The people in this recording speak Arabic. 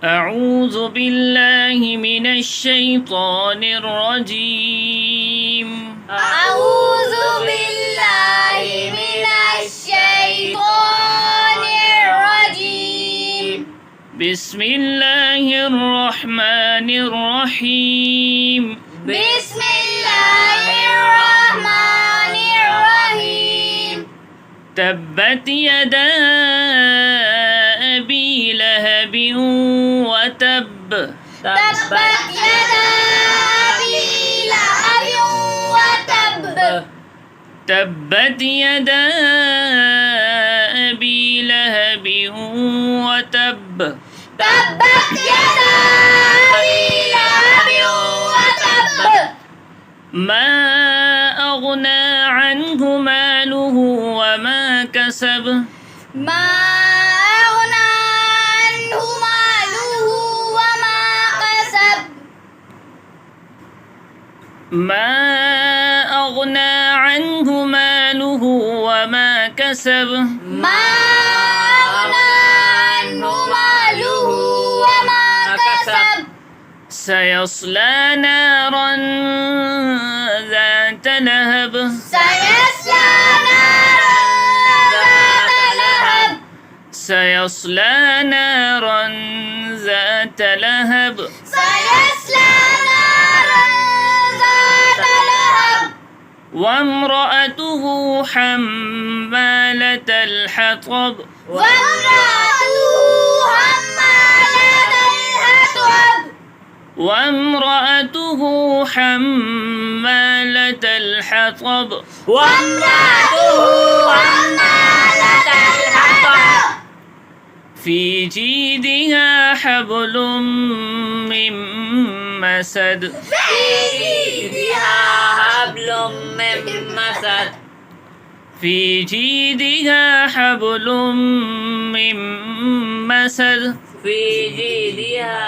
أعوذ بالله من الشيطان الرجيم. أعوذ بالله من الشيطان الرجيم. بسم الله الرحمن الرحيم. بسم الله الرحمن الرحيم. تبت يدا أبي لهب وتب. تبت يدا أبي لهب وتب. تبت يدا أبي لهب وتب. تبت يدا أبي لهب وتب. ما أغنى عنه ماله وما كسب. ما أغنى عنه ماله وما كسب. ما أغنى عنه ماله وما كسب. ما أغنى عنه ماله وما كسب. سيصلى نارا ذات لهب. سيصلى نارا ذات لهب. سيصلى نارا ذات لهب. سيصلى نارا ذات لهب. وامرأته حمالة الحطب. وامرأته حمالة الحطب. وامرأته حمالة الحطب. وامرأته حمالة الحطب. في جيدها حبل من مسد. في جيدها حبل من مسد. في جيدها حبل من مسد. في جيدها